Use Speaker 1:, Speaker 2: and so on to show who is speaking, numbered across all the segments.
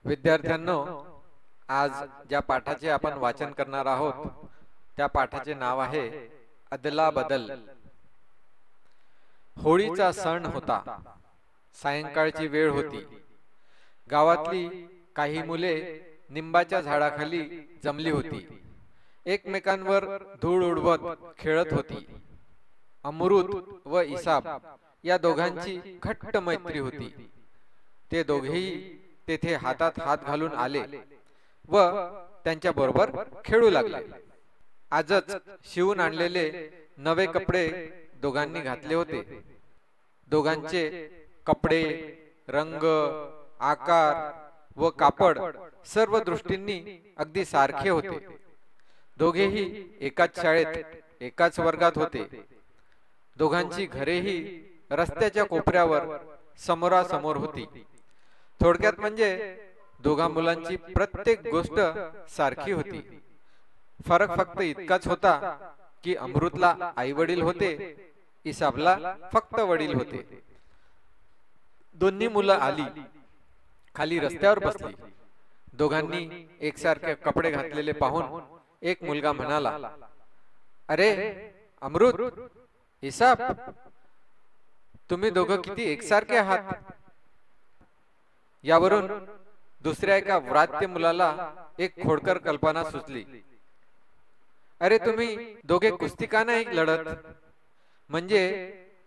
Speaker 1: विद्यार्थ्यांनो, आज ज्या पाठाचे आपण वाचन करणार आहोत त्या पाठाचे नाव आहे अदला बदल। होळीचा सण होता। सायंकाळची वेळ होती। गावातली काही मुले निंबाच्या झाडाखाली जमली होती। एकमेकांवर धूळ उडवत खेळत होती। अमृत व इसाब या दोघांची घट्ट मैत्री होती। ते दोघेही तेथे हातात हात घालून आले व त्यांच्या बरोबर खेळू लागले। आजच शिवून आणलेले नवे कपडे दोघांनी घातले होते। दोघांचे कपडे, रंग, आकार व कापड सर्व दृष्टींनी अगदी सारखे होते। दोघेही एकाच शाळेत एकाच वर्गात होते। दोघांची घरेही रस्त्याच्या कोपऱ्यावर समोरासमोर होती। थोडक्यात म्हणजे दोघा मुलांची प्रत्येक गोष्ट सारखी होती। फरक फक्त इतकाच होता की अमृतला आई वडील होते, इसाबला फक्त वडील होते। दोन्ही मुलं आली, खाली रस्त्यावर बसली। दोघांनी एकसारखे कपडे घातलेले पाहून एक मुलगा म्हणाला, अरे अमृत, इसाब, तुम्ही दोघं किती एकसारखे आहात। यावरून दुसऱ्या एका व्रात्य मुलाला एक खोडकर कल्पना सुचली। अरे तुम्ही दोघे कुस्ती का नाही लढत? म्हणजे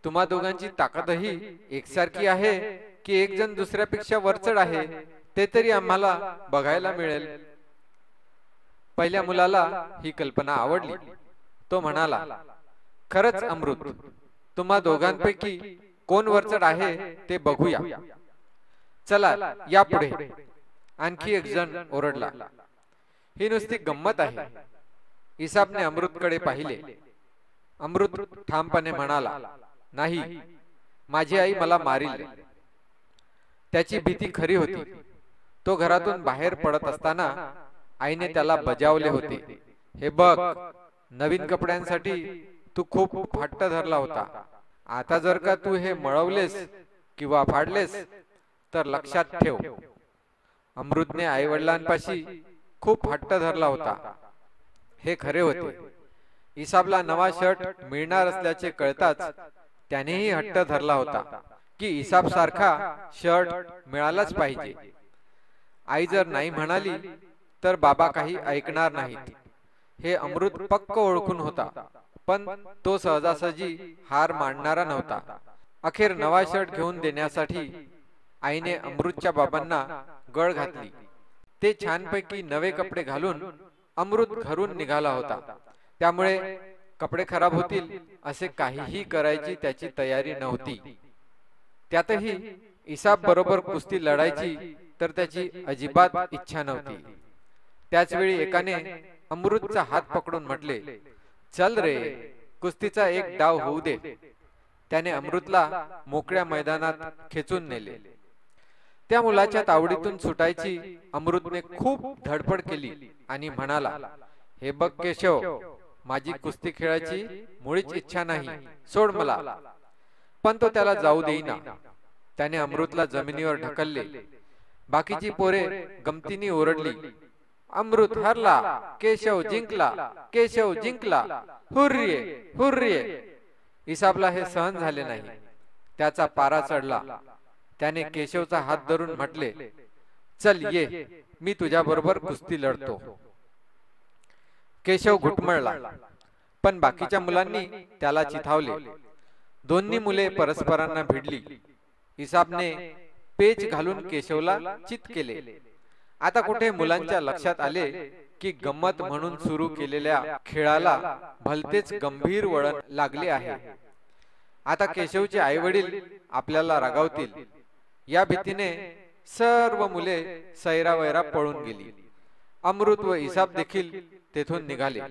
Speaker 1: तुम्हा दोघांची ताकदही एकसारखी आहे की एक जण दुसऱ्यापेक्षा वरचढ आहे ते तरी आम्हाला बघायला मिळेल। पहिल्या मुलाला ही कल्पना आवडली। तो म्हणाला, खरंच अमृत, तुम्हा दोघांपैकी कोण वरचढ आहे ते बघूया। चला या पुढे। आणखी एक जण ओरडला, ही नुसती गंमत आहे। इसाबने अमृतकडे पाहिले। अमृत ठामपणे म्हणाला, नाही, माझी आई मला मारील। त्याची भीती खरी होती। तो घरातून बाहेर पडत असताना आईने त्याला बजावले होते, हे बघ, नवीन कपड्यांसाठी तू खूप हट्ट धरला होता। आता जर का तू हे मळवलेस किंवा फाडलेस तर लक्षात ठेव। अमृतने आई वडिलांपाशी खूप हट्ट धरला होता, हे खरे होते। इसाबला नवा शर्ट मिळणार असल्याचे कळताच त्यानेही हट्ट धरला होता की इसाब सारखा शर्ट मिळालाच पाहिजे। आई जर नाही म्हणाली तर बाबा काही ऐकणार नाहीत हे अमृत पक्क ओळखून होता, पण तो सहजासहजी हार मानणारा नव्हता। अखेर नवा शर्ट घेऊन देण्यासाठी आईने अमृतच्या बाबांना गळ घातली। ते छानपैकी नवे कपडे घालून अमृत घरून निघाला होता। त्यामुळे कपडे खराब होतील असे काहीही करायची त्याची तयारी नव्हती। त्यातही इसाब बरोबर कुस्ती लढायची तर त्याची अजिबात इच्छा नव्हती। त्याच वेळी एकाने अमृतचा हात पकडून म्हटले, चल रे, कुस्तीचा एक डाव होऊ दे। त्याने अमृतला मोकळ्या मैदानात खेचून नेले। त्या मुलाच्या तावडीतून सुटायची अमृतने खूप धडपड केली आणि म्हणाला, हे बघ केशव, माझी कुस्ती खेळायची मुळीच इच्छा नाही, सोड मला। पण तो त्याला जाऊ देईना। त्याने अमृतला जमिनीवर ढकलले। बाकीची पोरे गमतीने ओरडली, अमृत हरला, केशव जिंकला, केशव जिंकला, हुर्रे हुर्रे। इसाबला हे सहन झाले नाही। त्याचा पारा चढला। त्याने केशवचा हात धरून म्हटले, चल ये, मी तुझ्या बरोबर कुस्ती लढतो। केशव घुटमळला, पण बाकीच्या मुलांनी त्याला चिथावले। दोन्ही मुले परस्परांना भिडली। इसाबने पेच घालून केशवला चित केले। आता कुठे मुलांच्या लक्षात आले की गंमत म्हणून सुरू केलेल्या खेळाला भलतेच गंभीर वळण लागले आहे। आता केशवचे आई वडील आपल्याला रागावतील या भीतीने सर्व मुले सैरावैरा पळून गेली। अमृत व इसाब देखील तेथून निघाले।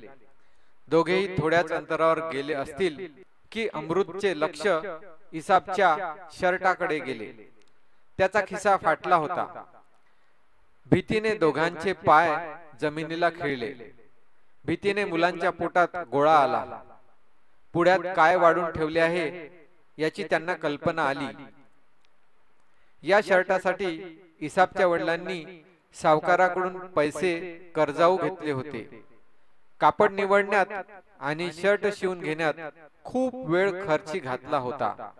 Speaker 1: दोघेही थोड्याच अंतरावर गेले असतील की अमृतचे लक्ष इसाबच्या शर्टाकडे गेले। त्याचा खिसा फाटला होता। भीतीने दोघांचे पाय जमिनीला खिळले। भीतीने मुलांच्या पोटात गोळा आला। पुढ्यात काय वाढून ठेवले आहे याची त्यांना कल्पना आली। या शर्टासाठी इसाबच्या वडिलांनी सावकाराकडून पैसे कर्जाऊ घेतले होते. कापड निवडण्यात आणि शर्ट शिवून घेण्यात खूप वेळ खर्ची घातला होता.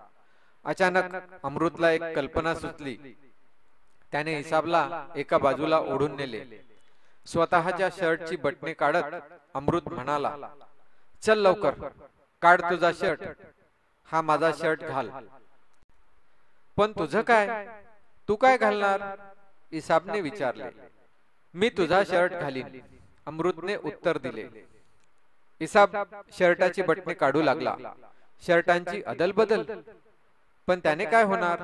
Speaker 1: अचानक अमृतला एक कल्पना सुचली. त्याने हिसाबला एका बाजूला ओढून नेले. स्वतःच्या शर्टची बटणे काढत अमृत म्हणाला, चल लवकर, काढ तुझा शर्ट. हा माझा शर्ट घाल. पण तुझं काय, तू काय घालणार, इसाबने विचारले. मी तुझा शर्ट घालीन, अमृतने उत्तर दिले. इसाब शर्टाची बटणे काढू लागला. शर्टांची अदलबदल. पण त्याने काय होणार,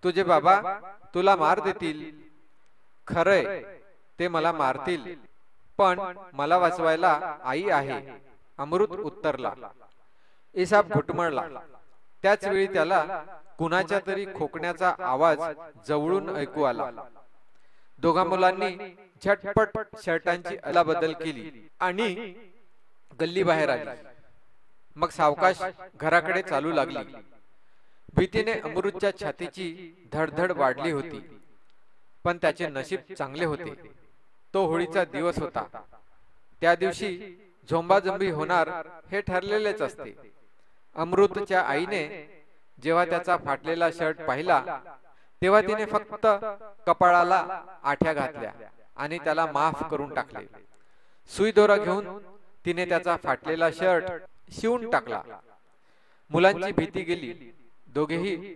Speaker 1: तुझे बाबा तुला मार देतील. खरंय, ते मला मारतील, पण मला वाचवायला आई आहे, अमृत उत्तरला. इसाब घुटमळला. त्याच वेळी त्याला कुणाच्या तरी खोकण्याचा आवाज जवळून ऐकू आला. दोघा मुलांनी झटपट शर्टांची अदलाबदल केली आणि गल्ली बाहेर आली. मग सावकाश घराकडे चालू लागली. भीतीने अमृतच्या छातीची धडधड वाढली होती. पण त्याचे नशीब चांगले होते. तो होळीचा दिवस होता. त्या दिवशी झोंबाझोंबी होणार हे ठरलेलेच असते. अमृतच्या आईने जेव्हा त्याचा फाटलेला शर्ट पाहिला तेव्हा तिने फक्त कपाळाला आठ्या घातल्या आणि त्याला माफ करून टाकले. सुई दोरा घेऊन तिने त्याचा फाटलेला शर्ट शिवून टाकला. मुलांची भीती गेली. दोघेही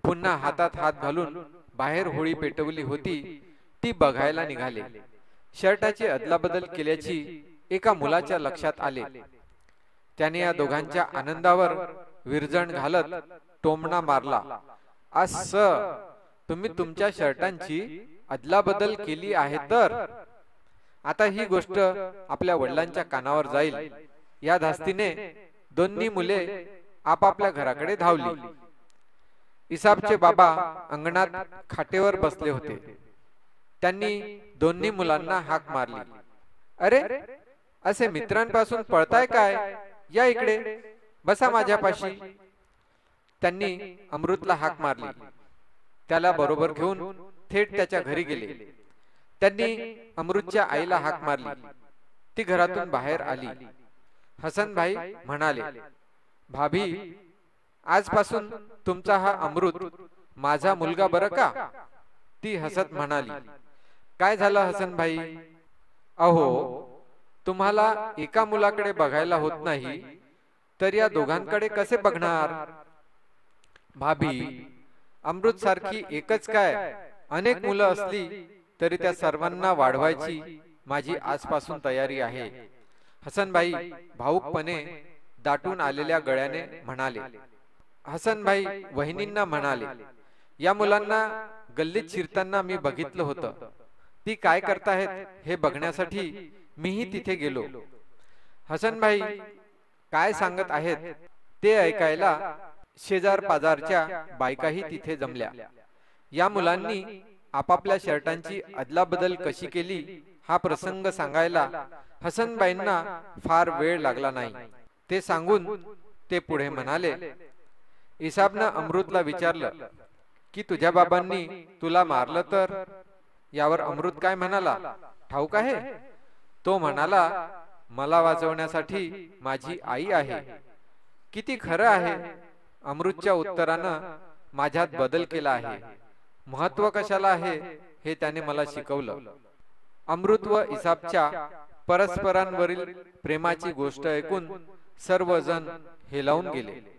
Speaker 1: पुन्हा हातात हात घालून बाहेर होळी पेटवली होती ती बघायला निघाले. शर्टाची अदलाबदल केल्याची एका मुलाच्या लक्षात आले. त्याने या दोघांच्या आनंदावर विरजण घालत टोमणा मारला, असं तुम्ही तुमच्या शर्टांची अदलाबदल केली आहे तर? आता ही गोष्ट आपल्या वडिलांच्या कानावर जाईल. या धास्तीने दोन्ही मुले आपापल्या घराकडे धावली. इसाबचे बाबा अंगणात खाटेवर बसले होते. त्यांनी दोन्ही मुलांना हाक मारली. अरे, असे मित्रांपासून पळताय काय? या इकडे, बसा माझ्यापाशी. त्यांनी अमृतला हाक मारली. त्याला बरोबर घेऊन थेट त्याच्या घरी गेले. त्यांनी अमृतच्या आईला हाक मारली. ती घरातून बाहेर आली. हसन भाई म्हणाले, भाभी, आजपासून तुमचा हा अमृत माझा मुलगा बरं का? ती हसत म्हणाली, काय झालं हसन भाई? अहो, तुम्हाला एका मुलाकडे बघायला होत नाही तर या दोघांकडे कसे बघणार? भाभी, अमृत सारखी एकच काय, अनेक मुलं असली तरी त्या सर्वांना वाढवायची माझी आजपासून तयारी आहे. हसन भाई भाऊकपणे दाटून आलेल्या गळ्याने म्हणाले. हसन भाई वहिनींना म्हणाले, या मुलांना गल्लीत शिरताना मी बघितलं होतं. ती काय करतायत हे बघण्यासाठी मीही तिथे गेलो. हसन भाई काय सांगत आहेत ते ऐकायला शेजार पाजारच्या बायकाही तिथे जमल्या. या मुलांनी आपापल्या शर्टांची अदलाबदल कशी केली हा प्रसंग सांगायला हसनबाईंना फार वेळ लागला नाही. ते सांगून ते पुढे म्हणाले, इसाबनं अमृतला विचारलं की तुझ्या बाबांनी तुला मारलं तर? यावर अमृत काय म्हणाला, ठाऊक आहे? तो म्हणाला, मला वाचवण्यासाठी माझी आई आहे. किती खरं आहे. अमृतच्या उत्तरानं माझ्यात बदल केला आहे. महत्व कशाला आहे हे त्याने मला शिकवलं. अमृत व इसाबच्या परस्परांवरील प्रेमाची गोष्ट ऐकून सर्वजण हेलावून गेले.